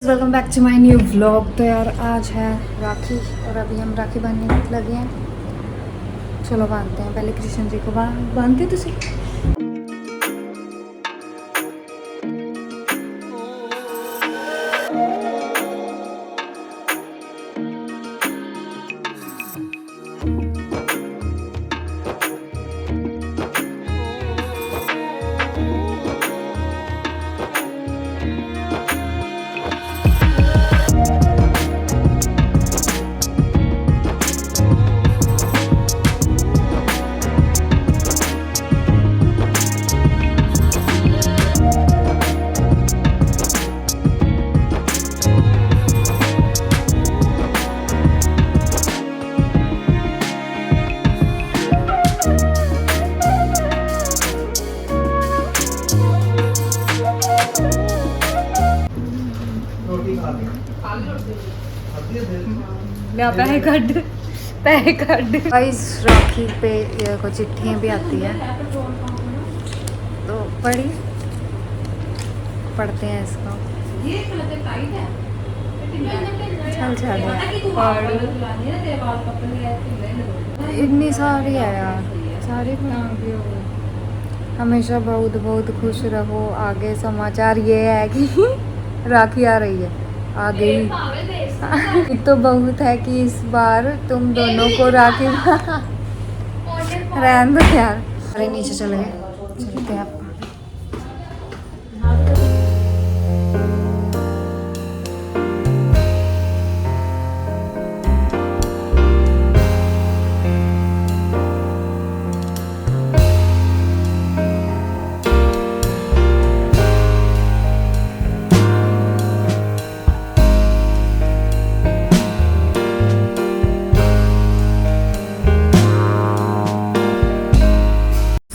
Welcome back to my new vlog. तो यार आज है राखी और अभी हम राखी बांधने लगे हैं। चलो बांधते हैं, पहले कृष्ण जी को बांधते तुसी। पैसे कट गाइस, राखी पे ये कुछ चिट्ठियाँ भी आती है तो पढ़ते हैं इसको। इतनी सारी है यार, सारी हमेशा बहुत बहुत खुश रहो। आगे समाचार ये है कि राखी आ रही है, आ गई। तो बहुत है कि इस बार तुम दोनों को राखी रहने दो यार। अरे नीचे चले गए, चलते हैं आप।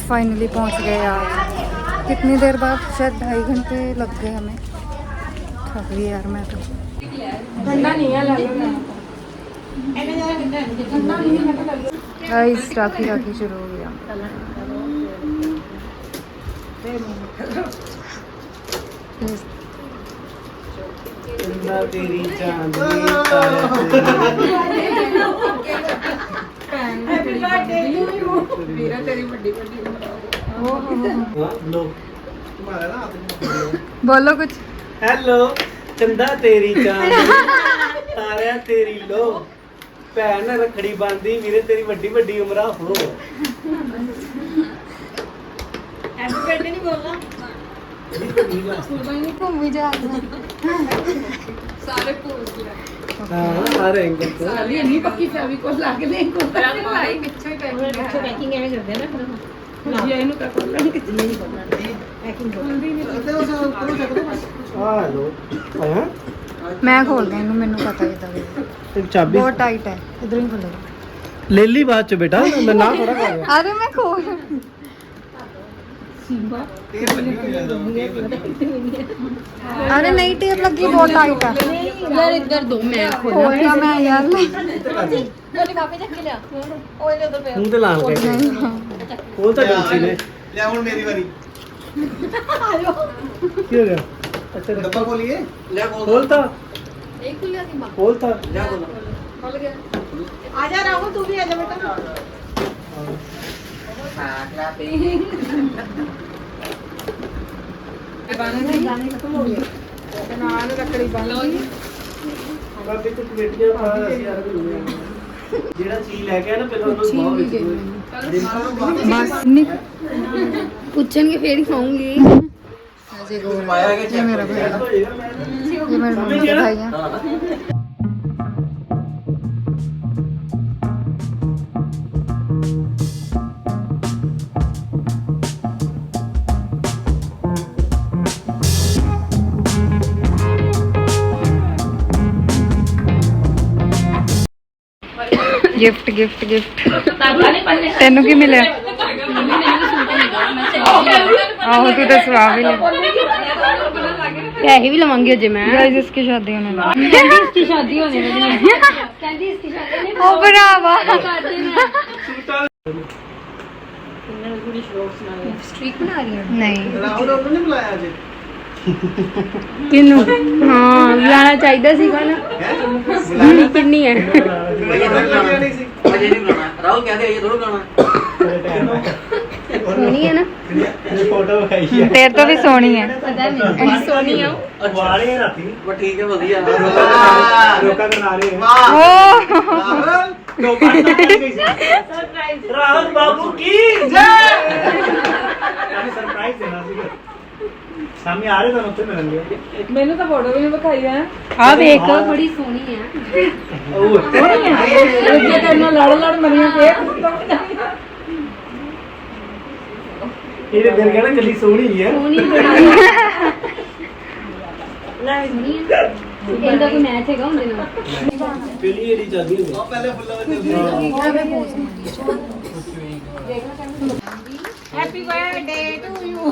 फाइनली पहुंच गए यार। कितनी देर बाद, शायद 2.5 घंटे लग गए हमें। थक गई यार मैं तो। गाइस राखी शुरू हो गया। तेरी बोलो कुछ। हेलो चंदा तेरी चांद तारिया तेरी लो भैन रखड़ी बांधी वीरे तेरी वड्डी वड्डी उमरा हो। हैप्पी बर्थडे नहीं बोलना। घूमी जा सारे पोज किया। हां सारे एंगल पे सारी नहीं पक्की फेविकोल लाके ले को भाई पिछे पैकिंग ऐਵੇਂ ਕਰਦੇ ਨਾ ਫਿਰ ਜੀ ਇਹਨੂੰ ਕਰ ਕੋਲ ਨਹੀਂ ਕਿਤੇ ਨਹੀਂ ਕਰਨਾ पैकिंग आ लो हां मैं खोल गई, मैंने पता ही था। एक चाबी बहुत टाइट है, इधर ही खोलेगा। ले ली बाद च बेटा मैं ना थोड़ा कर रहा। अरे मैं खोल अरे नहीं, टेप लगी, बहुत टाइट है यार इधर दो मैं खोलना मैं यार। लिफाफे चक के लिया ओए उधर पे मुंह ते लाल के खोल ता जल्दी ने ले हुन मेरी बारी आयो की हो गया। अच्छा डब्बा खोलिए ले खोल ता एक खुलिया थी मां खोल ता जा बोलो खोल गया। आजा राहुल तू भी आजा बेटा। जाने खत्म हो गया नाल रखड़ी बन गई। बाकी कुछ बेटियां ਅਸੀਂ ਯਾਰ ਜਿਹੜਾ ਚੀਜ਼ ਲੈ ਕੇ ਆ ਨਾ ਪਹਿਲਾਂ ਉਹਨੂੰ ਬਹੁਤ ਵਿੱਚ बस नहीं पूछेंगे फिर ही खाऊंगी। ये मेरा भाई है, ये मेरे मम्मी का भाई है। गिफ्ट गिफ्ट गिफ्ट तेनू की मिले? आहो तू तो सवा भी ले। पैसे भी लवांगी अजे मैं। गाइस इसकी शादी होने लगी। कहती इसकी शादी होने लगी है। कहती इसकी शादी ओ भरावा स्ट्रीक बना रही है। नहीं राहुल उन्होंने बुलाया आज ਕਿਨੂੰ ਹਾਂ ਬੁਲਾਣਾ ਚਾਹੀਦਾ ਸੀਗਾ ਨਾ ਕਿੰਨੀ ਹੈ ਅਜੇ ਨਹੀਂ ਬੁਲਾਣਾ ਰਾਹੁਲ ਕਹਿੰਦੇ ਇਹ ਥੋੜਾ ਬੁਲਾਣਾ ਸੋਹਣੀ ਹੈ ਨਾ ਫੋਟੋ ਵਿਖਾਈ ਹੈ ਤੇਰੇ ਤੋਂ ਵੀ ਸੋਹਣੀ ਹੈ ਪਤਾ ਮੈਨੂੰ ਸੋਹਣੀ ਆ ਵਾਲੇ ਰਾਤੀ ਬਸ ਠੀਕ ਹੈ ਵਧੀਆ ਲੋਕਾਂ ਦੇ ਨਾਰੇ ਵਾਹ ਓ ਰਾਹੁਲ ਲੋਕਾਂ ਦੇ ਨਾਰੇ ਸਰਪ੍ਰਾਈਜ਼ ਰਾਹੁਲ ਬਾਬੂ ਕੀ ਜੈ ਅਸੀਂ ਸਰਪ੍ਰਾਈਜ਼ ਦੇਣਾ ਸੀ ਸਾਹਮਣੇ ਆ ਰਹੇ ਤੁਹਾਨੂੰ ਉੱਥੇ ਮਿਲਣਗੇ ਮੈਨੂੰ ਤਾਂ ਫੋਟੋ ਵੀ ਨਹੀਂ ਵਿਖਾਈ ਹੈ ਆ ਵੇਖ ਬੜੀ ਸੋਹਣੀ ਹੈ ਉਹ ਇਹ ਕਰਨਾ ਲੜ ਮਰੀਆਂ ਤੇ ਇਹਦੇ ਦਿਲ ਕਹਿਣਾ ਕੱਲੀ ਸੋਹਣੀ ਹੈ ਸੋਹਣੀ ਇਹਦਾ ਕੋਈ ਮੈਚ ਹੈਗਾ ਹੁੰਦੇ ਨਾਲ ਪਹਿਲੀ ਇਹਦੀ ਚੱਲਦੀ ਹੁੰਦੀ ਉਹ ਪਹਿਲੇ ਫੁੱਲਾਂ ਵਿੱਚ ਹੈਪੀ ਬਰਥਡੇ ਟੂ ਯੂ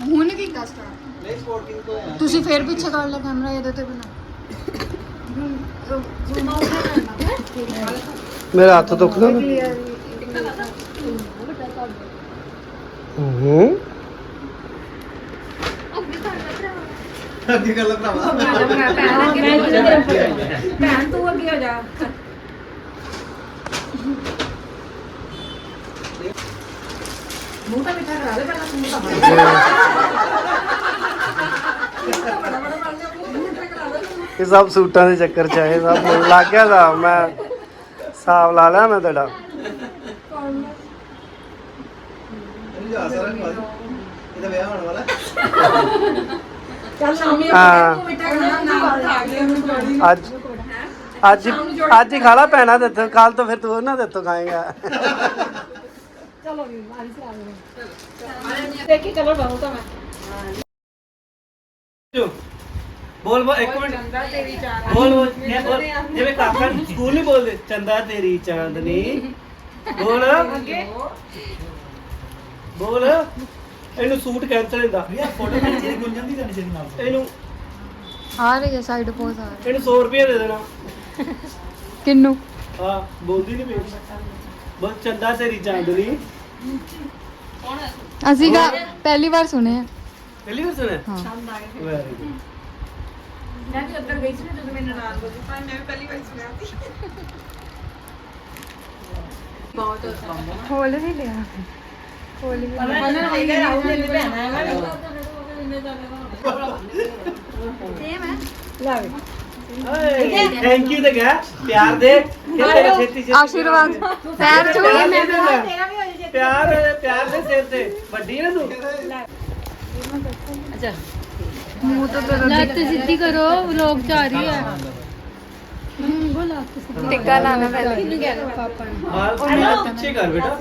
ਹੁਣ ਕੀ ਕਸਟਾ ਨਹੀਂ ਸਪੋਰਟਿੰਗ ਤੋਂ ਹੈ ਤੁਸੀਂ ਫੇਰ ਪਿੱਛੇ ਕਰ ਲਿਆ ਕੈਮਰਾ ਇਹਦੇ ਤੇ ਬਣਾ ਮੇਰਾ ਹੱਥ ਦੁਖਦਾ ਨਾ ਹੂੰ ਅੱਗੇ ਗੱਲ ਭਰਾਵਾ ਭੈਣ ਤੂੰ ਅੱਗੇ ਹੋ ਜਾ ਮੂੰਹ ਤਾਂ ਮਿੱਠਾ ਕਰਾ ਲੈ ਪਹਿਲਾਂ ਤੂੰ ਇਹ ਸਭ ਸੂਟਾਂ ਦੇ ਚੱਕਰ ਚ ਆਏ ਸਭ ਮੈਨੂੰ ਲੱਗ ਗਿਆ ਦਾ ਮੈਂ ਹਿਸਾਬ ਲਾ ਲਿਆ ਮੈਂ ਤੁਹਾਡਾ ਇਹ ਜਾ ਸਾਰਾ ਇਹਦਾ ਵਿਆਹ ਹੋਣ ਵਾਲਾ ਚੱਲ ਸ਼ਾਮੀ ਹਾਂ। ਤੂੰ ਮਿੱਠਾ ਕਰਾ ਨਾ ਆ ਗਿਆ ਅੱਜ ਅੱਜ ਹੀ ਖਾ ਲਾ ਪੈਣਾ ਤੇ ਕੱਲ ਤੋਂ ਫਿਰ ਤੂੰ ਉਹਨਾਂ ਦੇ ਤੋਂ ਖਾਏਗਾ ਚਲੋ ਵੀ ਮਾਰੀ ਸਲਾ ਲਓ ਦੇਖੀ ਚਲੋ ਰਹੋ ਤਾਂ ਮੈਂ ਬੋਲ ਬੋਲ ਇੱਕ ਮਿੰਟ ਚੰਦਾ ਤੇਰੀ ਚਾਰ ਬੋਲ ਜਿਵੇਂ ਕਾਕਾ ਸਕੂਲ ਨਹੀਂ ਬੋਲਦੇ ਚੰਦਾ ਤੇਰੀ ਚਾਂਦਨੀ ਬੋਲ ਬੋਲ ਇਹਨੂੰ ਸੂਟ ਕੈਂਸਲ ਹੁੰਦਾ ਯਾਰ ਫੋਟੋ ਖਿੱਚੀ ਦੀ ਗੁੰਜਨ ਦੀ ਨਹੀਂ ਨਾਲ ਇਹਨੂੰ ਆ ਰਹੀ ਹੈ ਸਾਈਡ ਪੋਜ਼ ਆ ਰਹੀ ਇਹਨੂੰ 100 ਰੁਪਏ ਦੇ ਦੇਣਾ ਕਿੰਨੂੰ ਹਾਂ ਬੋਲਦੀ ਨਹੀਂ ਪਈ ਬਸ ਚੰਦਾ ਤੇਰੀ ਚਾਂਦਨੀ ਅਸੀਂ ਪਹਿਲੀ ਵਾਰ ਸੁਣੇ ਆ ਪਹਿਲੀ ਵਾਰ ਸੁਣਿਆ ਹਾਂ ਵੈਰੀ ਗੁੱਡ ਮੈਂ ਵੀ ਉੱਧਰ ਗਈ ਸੀ ਨਾ ਜਦੋਂ ਮੇਰੇ ਨਾਲ ਬੋਲੀ ਪਰ ਮੈਂ ਵੀ ਪਹਿਲੀ ਵਾਰ ਸੁਣਿਆ ਸੀ ਬਹੁਤ ਖੋਲ ਵੀ ਲਿਆ ਖੋਲ ਵੀ ਲਿਆ ਉਹਨਾਂ ਨੂੰ ਇਹ ਰਾਹੁਲ ਦੇ ਭੈਣਾ ਹੈ ਲੈ ਵੀ ਥੈਂਕ ਯੂ ਤੇ ਗਾ ਪਿਆਰ ਦੇ ਕਿ ਤੇਰੇ ਛੇਤੀ ਛੇਤੀ ਆਸ਼ੀਰਵਾਦ ਪੈਰ ਛੂ ਪਿਆਰ ਦੇ ਤੇਰਾ ਵੀ ਹੋ ਜੇ ਪਿਆਰ ਦੇ ਸਿਰ ਤੇ ਵੱਡੀ ਹੈ ਨਾ ਤੂੰ ਅੱਛਾ ਮੂੰਹ ਤੋਂ ਤੇਰਾ ਲੱਤ ਸਿੱਧੀ ਕਰੋ ਵਲੌਗ ਚ ਆ ਰਹੀ ਹੈ ਟਿੱਕਾ ਲਾਣਾ ਪਹਿਲੇ ਪਾਪਾ ਨੇ ਬਾਲ ਥੋੜਾ ਪਿੱਛੇ ਕਰ ਬੇਟਾ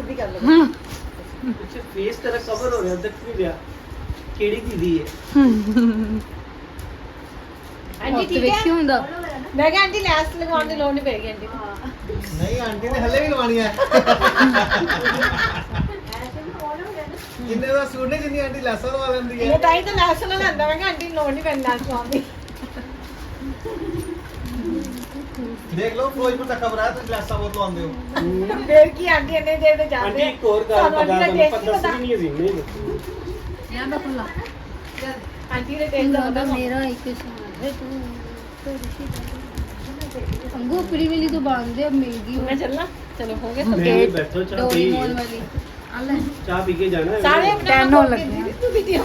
ਪਿੱਛੇ ਫੇਸ ਤੇਰਾ ਕਵਰ ਹੋ ਰਿਹਾ ਦੇਖ ਵੀ ਰਿਹਾ ਕਿਹੜੀ ਦੀਦੀ ਹੈ ਆਂਟੀ ਠੀਕ ਵੇਖੀ ਹੈ ਹੁੰਦਾ ਮੈਂ ਕਿਹਾ ਆਂਟੀ ਲੈਸ ਲਗਵਾਉਣ ਦੀ ਲੋੜ ਨਹੀਂ ਪੈਗੀ ਆਂਟੀ ਨਹੀਂ ਆਂਟੀ ਨੇ ਹੱਲੇ ਵੀ ਲਵਾਣੀ ਹੈ ਜਿੰਨੇ ਦਾ ਸੂਟ ਨੇ ਜਿੰਨੀ ਆਂਟੀ ਲੈਸਾਂ ਲਵਾ ਲੈਂਦੀ ਇਹ ਹੈ ਤਾਂ ਹੀ ਤਾਂ ਲੈਸ ਨਾਲ ਲੈਂਦਾ ਮੈਂ ਕਿਹਾ ਆਂਟੀ ਨੂੰ ਲੋੜ ਨਹੀਂ ਪੈਣੀ ਲੈਸ ਲਗਵਾਉਣ ਦੀ ਦੇਖ ਲਓ ਫਿਰੋਜ਼ਪੁਰ ਤੱਕ ਖਬਰ ਆ ਤੁਸੀਂ ਲੈਸਾਂ ਬਹੁਤ ਲਵਾਉਂਦੇ ਹੋ ਫੇਰ ਕੀ ਆਂਟੀ ਇੰਨੇ ਦੇਰ ਤੇ ਜਾਂਦੇ ਆਂਟੀ ਇੱਕ ਹੋਰ ਗੱਲ ਪਤਾ ਤੁਹਾਨੂੰ ਪਤਾ ਸੀ ਨਹੀਂ ਸੀ ਨਹੀਂ ਆਂਟੀ ਦੇ ਟੇਸਟ ਦਾ ਹੁੰਦਾ ਮੇਰਾ ਇੱਕ ਸ਼ਾਨ ਹੈ ਤੂੰ ਅੰਗੂ ਫਰੀ ਵਾਲੀ ਤੋਂ ਬਾंधਦੇ अब महंगी ਮੈਂ ਚੱਲਣਾ ਚਲੋ ਹੋ ਗਏ ਨਹੀਂ ਬੈਠੋ ਚਾਹ ਪੀ डोरीमोन वाली आले ਚਾਹ ਪੀ ਕੇ ਜਾਣਾ ਹੈ ਸਾਰੇ ਆਪਣੇ ਟੈਨ ਹੋਣ ਲੱਗੇ ਤੂੰ ਵੀ ਦਿਓ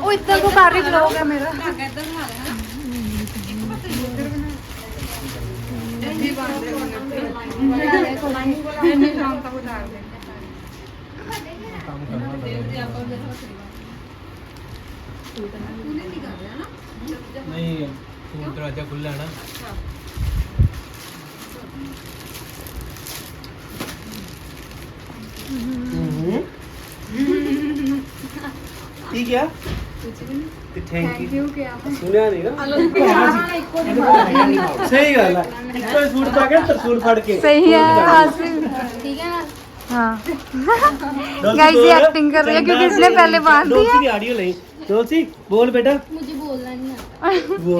ओ इतना को कार्य ब्लॉग है मेरा ਨਹੀਂ ਫੋਨ ਦਰਵਾਜ਼ਾ ਖੁੱਲਾ ਨਾ ਠੀਕ ਹੈ ਤੇ ਥੈਂਕ ਯੂ ਕਿਹਾ ਸੁਣਿਆ ਨਹੀਂ ਨਾ ਸਹੀ ਗੱਲ ਹੈ ਇੱਕੋ ਸੂਟ ਪਾ ਕੇ ਤਰਸੂਲ ਫੜ ਕੇ सही है हासिल ठीक है ना हाँ गाइस ये एक्टिंग कर रही है क्योंकि इसने पहले बांध दिया डोलसी की ऑडियो ले डोलसी बोल बेटा मुझे बोलना नहीं आता वो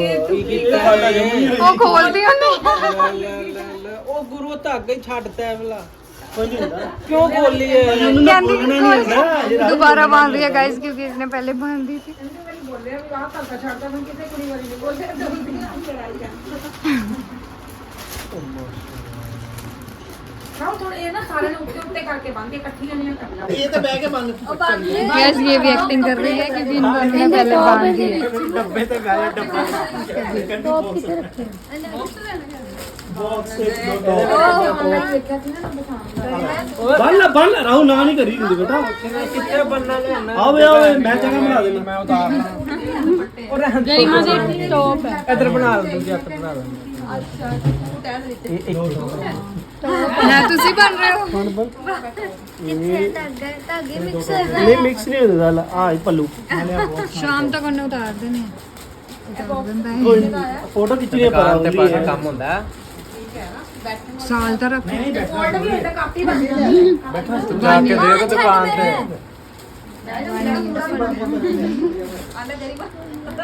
वो खोल दिया नहीं ਉਹ ਗੁਰੂ ਧਾਗਾ ਹੀ ਛੱਡਦਾ ਹੈ ਭਲਾ कुछ नहीं होता ਕਿਉਂ ਬੋਲੀ ਹੈ ਉਹਨੂੰ ਨਾ ਬੋਲਣਾ ਨਹੀਂ ਹੁੰਦਾ दोबारा बांध दिया गाइस क्योंकि इसने पहले बांध दी थी ਬੋਲਿਆ ਵੀ ਆਹ ਧੱਕਾ ਛੱਡਦਾ ਮੈਂ ਕਿਸੇ ਕੁੜੀ ਵਾਲੀ ਨਹੀਂ ਬੋਲਿਆ ਨਾ ਥੋੜੇ ਇਹ ਨਾ ਸਾਰੇ ਨੂੰ ਉੱਤੇ ਉੱਤੇ ਕਰਕੇ ਬੰਨ੍ਹ ਕੇ ਇਕੱਠੀਆਂ ਨਹੀਂ ਕਰਨਾ ਇਹ ਤਾਂ ਬਹਿ ਕੇ ਬੰਦ गाइस ये भी एक्टिंग कर रही है क्योंकि इन दोनों ने पहले बांध दी है डब्बे पे गाया डब्बा बॉक्स बन राहु ना नहीं करी दिंदी बेटा ਕਿੱਥੇ ਬੰਨਾ ਲੈਣਾ आवे आवे मैं जगह बना देना ਮੈਂ ਉਤਾਰਨਾ ਉਹ ਰਹਿਣ गरिमा जी टॉप है ਇੱਧਰ ਬਣਾ ਲਓ ਜੱਟ ਬਣਾ ਲਓ ना तुसी बन रहे हो नहीं मिक्स नहीं होता दाल आ पल्लू शाम तक उन्हें उतार देने उतार देता है कोई फोटो खिंचनी है पर ਕੰਮ ਹੁੰਦਾ साल तक रख ਕੋਡ ਵੀ ਹੈ ਤਾਂ ਕਾਪੀ ਬਣ ਜਾ ਕੇ ਦੇਖੋ ਦੁਕਾਨ ਤੇ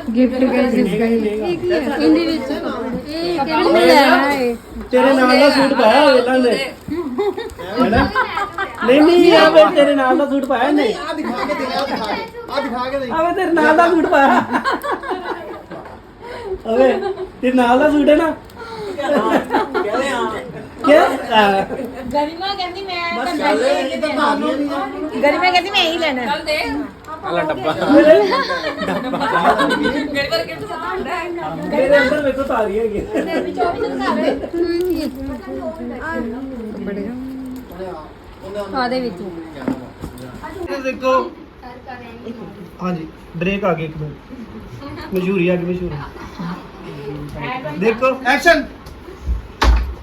गिफ्ट गाइस इसका ही हिंदी विच ये कहने लेना है तेरे नाल ਦਾ ਸੂਟ ਪਾਇਆ ਇਹਨਾਂ ਨੇ ਹੈਨਾ ਨਹੀਂ ਨਹੀਂ ਆਵੇ ਤੇਰੇ ਨਾਲ ਦਾ ਸੂਟ ਪਾਇਆ ਨਹੀਂ ਆ ਦਿਖਾ ਕੇ ਦੇ ਆ ਦਿਖਾ ਕੇ ਦੇ ਆਵੇ ਤੇਰੇ ਨਾਲ ਦਾ ਸੂਟ ਪਾਇਆ ਆਵੇ ਤੇਰੇ ਨਾਲ ਦਾ ਸੂਟ ਹੈ ਨਾ ਕਹਿੰਦੇ ਆ क्या गरिमा कहती मैं ਇਹ ਤਾਂ ਭਾਗੀਆਂ ਨਹੀਂ ਗਰਮੇ ਕਹਿੰਦੀ ਮੈਂ ਇਹੀ ਲੈਣਾ ਆਲਾ ਡੱਬਾ मेरे अंदर मेरे को तारी है आधे विच देखो हाँ जी ब्रेक आ गई एक मिनट मशहूरी आ गई मशहूरी देखो ਐਕਸ਼ਨ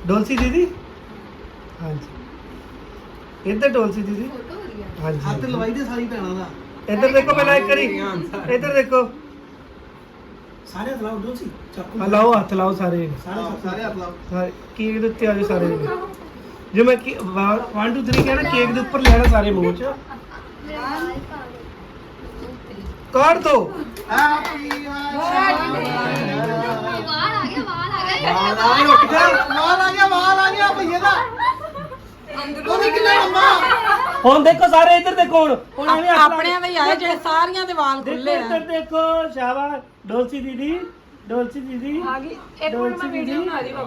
डोलसी दीदी हाँ जी इधर डोलसी दीदी हाँ जी ਹੱਥ ਲਵਾਈ ਦੇ ਸਾਰੀ ਭੈਣਾਂ ਦਾ इधर देखो पहले एक करी इधर देखो सारे हाथ लाओ डोलसी हाँ लाओ हाथ लाओ सारे ਸਾਰੇ ਹੱਥ ਲਾਓ केक दे उत्ते आ जाओ सारे जो मैं 1 2 3 कहना केक दे ऊपर लेना सारे मुंह च काट दो ਹੈਪੀ वाल आ गया ਵਾਲ ਆ ਗਿਆ ਭਈਏ ਦਾ ਉਹਨੇ ਕਿੰਨਾ ਲੰਮਾ ਹੁਣ ਦੇਖੋ ਸਾਰੇ ਇੱਧਰ ਦੇਖੋ ਹੁਣ ਐਵੇਂ ਹੱਥ ਲਾ ਕੇ- ਆਪਣਿਆਂ ਦੇ ਹੀ ਆਏ ਜਿਹੜੇ ਸਾਰੀਆਂ ਦੇ ਵਾਲ देखो इधर देखो शाबाश डोलसी दीदी आ गई एक मिनट में वीडियो बना रही हूं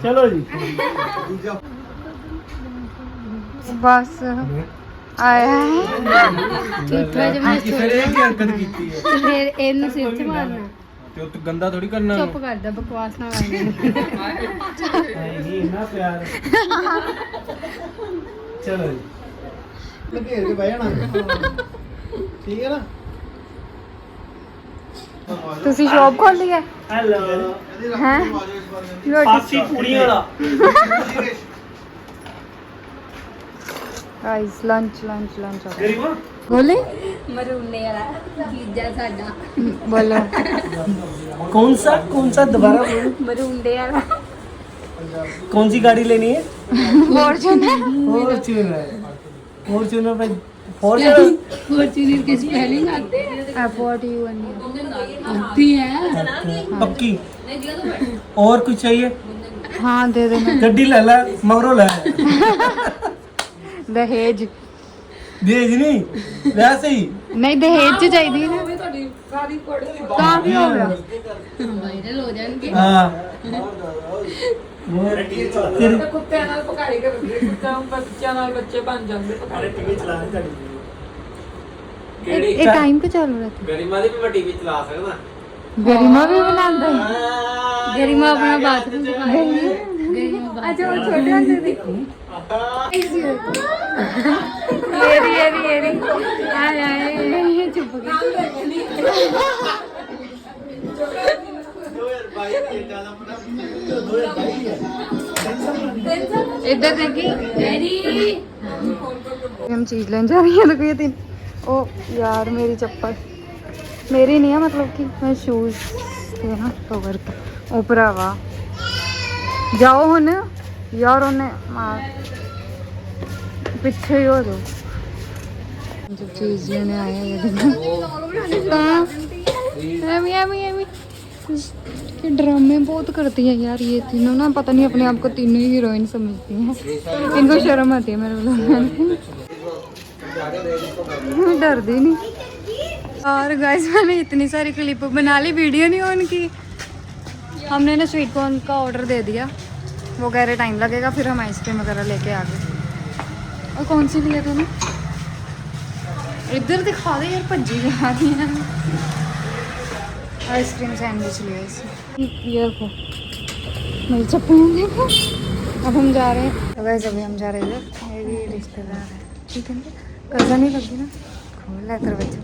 चलो जी बस आया है चौथा जब मैं ਫਿਰ ਇਹ ਕੀ ਹਰਕਤ ਕੀਤੀ ਹੈ फिर इनू सिर च मारना ਤੇ ਉਹ ਗੰਦਾ ਥੋੜੀ ਕਰਨਾ चुप कर दे बकवास ना करना ये ना प्यार चलो जी ਘੇਰ ਕੇ ਬਹਿ ਜਾਣਾ ਠੀਕ ਹੈ ਨਾ तुसी शॉप खोल ली है हेलो हैं पासी पूरी वाला गाइस लंच गरीबा बोले मरूने वाला चीजा साडा बोलो कौन सा दोबारा बोलो मरूंडे वाला कौन सी गाड़ी लेनी है फॉर्च्यूनर फॉर्च्यूनर पे फॉर्च्यूनर फॉर्च्यूनर की स्पेलिंग आती है F41 आती है पक्की और कुछ चाहिए हाँ दे देना गड्डी ले ला मगरो ले दहेज भेज नहीं वैसे ही नहीं दहेज च चाहिए ना ਸਾਰੀ ਕੋੜੀ कहाँ भी हो गया वायरल हो जाएंगे हाँ तेरे ਕੁੱਤਿਆਂ ਨਾਲ ਪਕਾਈ ਕਰਦੀ ਕੁੱਤਿਆਂ ਬੱਚਿਆਂ ਨਾਲ ਬੱਚੇ ਬਣ ਜਾਂਦੇ ये टाइम को चालू रहता ਗਰੀਮਾ ਦੀ ਵੀ ਮੈਂ ਟੀਵੀ ਚਲਾ ਸਕਦਾ गरिमा भी बनाता है गरिमा अपना बाथरूम दिखाएगी गरिमा अच्छा वो छोटे वाले देखो ये री आए आए चुप गए इधर देखी हम चीज लेने जा रही है तो ये तीन ओ यार मेरी चप्पल मेरी नहीं है मतलब कि मैं शूज थे ना तो करके ओ भरावा जाओ हुन यार उन्हें मार पीछे ही हो जाओ जो चीज लेने आए हैं ये ड्रामे बहुत करती है यार ये तीनों ना पता नहीं अपने आप को तीनों ही हीरोइन समझती हैं इनको शर्म आती है मेरे लोग डरती नहीं। और गाइस मैंने इतनी सारी क्लिप बना ली वीडियो नहीं ऑन की। हमने ना स्वीट कॉर्न का ऑर्डर दे दिया वो कह रहे टाइम लगेगा फिर हम आइसक्रीम वगैरह लेके आ गए। और कौन सी लिए थे ना इधर दिखा दे यार भज्जी जा रही है। आइसक्रीम सैंडविच लिए इसे ये देखो मेरी चप्पल देखो। अब हम जा रहे हैं तो वैसे अभी हम जा रहे हैं इधर मेरी रिश्तेदार है ठीक है कज़न ही लगी ना खोल है दरवाजा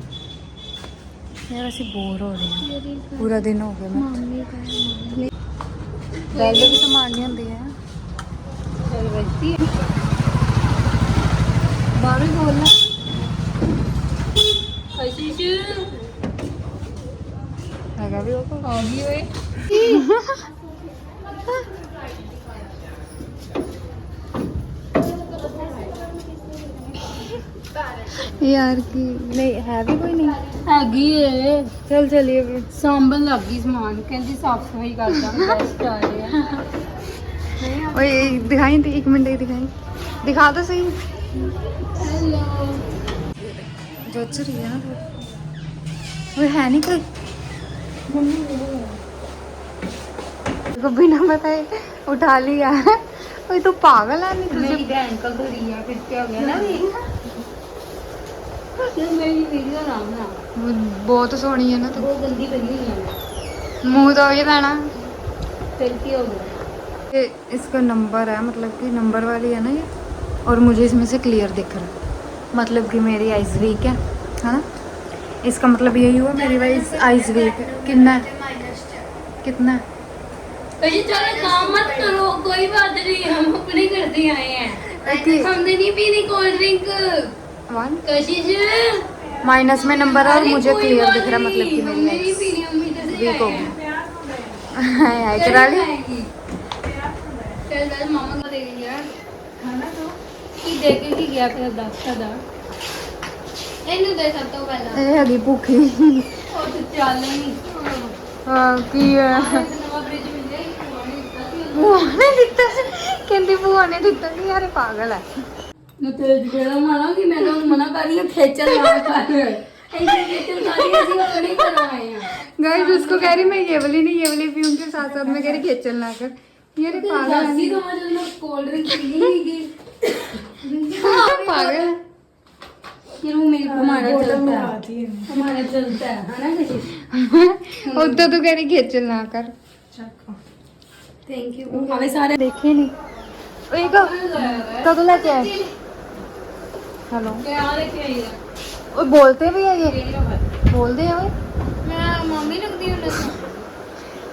यार ऐसे बोर हो रही है पूरा दिन हो गया मैं पहले भी संभालनी होती है बाहर ही बोलना हैगा भी होगा होगी वे यार की नहीं है भी कोई नहीं हैगी है चल चलिए फिर ਸਾਂਭਣ ਲੱਗੀ ਸਮਾਨ ਕਹਿੰਦੀ ਸਾਫ ਸਫਾਈ ਕਰਦਾ ਗੈਸਟ ਆ ਰਹੇ ਆ ओए दिखाई थी 1 मिनट दिखाई दिखा तो सही हेलो जो अच्छा रही है ना वो है नहीं कोई को बिना बताए उठा लिया ओए तो पागल है नहीं तुझे मेरी बहन का घर ही है फिर क्या हो गया ना फिर मेरी वीडियो ना बना वो बहुत सोहनी है ना तो वो गंदी बनी हुई है मुंह तो ये लाना फिर क्या हो गया ये इसका नंबर है मतलब कि नंबर वाली है ना ये और मुझे इसमें से क्लियर दिख रहा है मतलब कि मेरी आइज वीक है ना इसका मतलब यही हुआ मेरी आइज वीक है कितना है कितना है कहीं चलो काम मत करो कोई बात नहीं हम अपने घर से आए हैं हमने नहीं पीनी कोल्ड ड्रिंक 1 कशिश माइनस में नंबर है और मुझे कोई क्लियर बात दिख रहा है नहीं, मतलब कि मेरी हमने नहीं आइज पीनी हम इधर से वीक हो आए हैं। गई चला ली चल चल मामा को दे दिया खाना तो की देखे कि गया फिर दास्ता दा ਇਹਨੂੰ ਦੇ ਸਭ ਤੋਂ ਪਹਿਲਾਂ ਇਹ ਹੈਗੀ ਭੁੱਖੀ ਉਹ ਤੇ ਚੱਲ ਨਹੀਂ ਕੀ ਹੈ ਨਵਾਂ ਫ੍ਰਿਜ ਮਿਲ ਗਿਆ ਭੂਆ ਨੇ ਦਿੱਤਾ ਸੀ ਕਹਿੰਦੀ ਭੂਆ ਨੇ ਦਿੱਤਾ ਸੀ ਯਾਰ ਇਹ ਪਾਗਲ ਹੈ ਮੈਂ ਤੇ ਜਿਹੜਾ ਮਾਰਾਂਗੀ ਮੈਂ ਤਾਂ ਮਨਾ ਕਰ ਰਹੀ ਹਾਂ ਖੇਚਲ ਨਾ ਕਰ ऐसे खੇਚਲ ਸਾਰੀ ਅਸੀਂ ਆਪਣੇ ਘਰ ਆਏ ਆ गाइस उसको कह रही मैं ये वाली नहीं ये वाली पीऊंगी साथ साथ में कह रही खेचल ना कर यार ये पागल है दासी तो मतलब कोल्ड ड्रिंक पी नहीं पागल है ये वो मेरे हमारा चलता है हमारा चलता है ना किसी उधर तो कह रही खेचल ना कर थैंक यू हमें सारे देखे नहीं ओए कब लेके आए हेलो क्या लेके आई है ओए बोलते भी है ये बोलते हैं ओए मैं मम्मी लगती हूं ना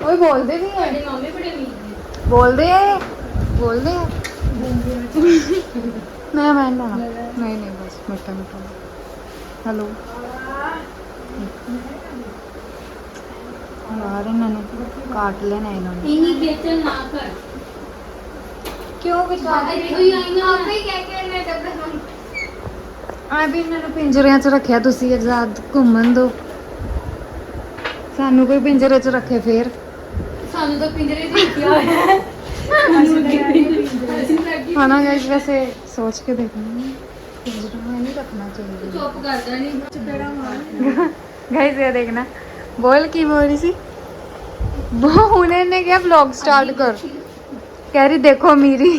ओए बोलते भी है बड़ी मम्मी बड़ी मीठी बोलते हैं मैं ना नहीं बस मिठा मिठा हेलो यार इन्होंने काट लेना इन्होंने इन्हीं खेचल ना कर क्यों कोई आएगा आप ही कह के मैं डब्बे में ਆ ਵੀ ਇਹਨਾਂ ਨੂੰ ਪਿੰਜਰਿਆਂ 'ਚ ਰੱਖਿਆ ਤੁਸੀਂ ਆਜ਼ਾਦ ਘੁੰਮਣ ਦੋ ਸਾਨੂੰ ਕੋਈ ਪਿੰਜਰੇ 'ਚ ਰੱਖੇ ਫੇਰ ਸਾਨੂੰ ਤਾਂ ਪਿੰਜਰੇ 'ਚ ਰੱਖਿਆ ਹੋਇਆ ਹੈ ਅਸੀਂ ਲੱਗੀ ਖਾਣਾ ਗਾइस वैसे सोच के देखना पिंजरे में नहीं रखना चाहिए ਚੁੱਪ ਕਰਦਾ ਨਹੀਂ ਚਪੇੜਾ ਮਾਰ गाइस ये देखना बोल की बोल रही थी वो उन्होंने क्या व्लॉग स्टार्ट कर कह रही देखो मेरी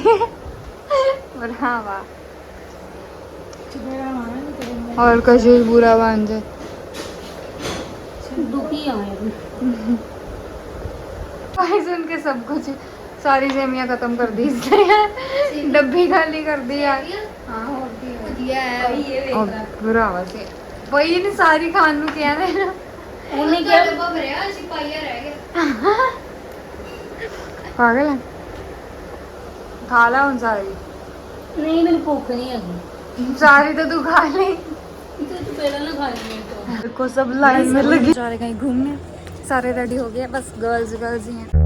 और हाँ वाह और कशिश बुरा बन जाए दुखी आए भाई सुन के सब कुछ सारी सेमियां खत्म कर दी इसने डब्बी खाली कर दी यार हाँ होती है ਵਧੀਆ ਹੈ ਇਹ और बुरा आवाज है वही ने सारी खान नु किया ने ना ਉਹਨੇ ਕਿਹਾ ਡੱਬਾ ਭਰਿਆ ਅਸੀਂ ਪਾਈਆ ਰਹਿ ਗਿਆ पागल है खा ला उन सारी ਨਹੀਂ ਮੈਨੂੰ ਭੁੱਖ ਨਹੀਂ ਹੈਗੀ सारी तो तू खा ले ਤੂੰ पेड़ा ना खा लेंगे देखो सब लाइन में लगे जा रहे कहीं घूमने, सारे रेडी हो गए, बस गर्ल्स ही हैं।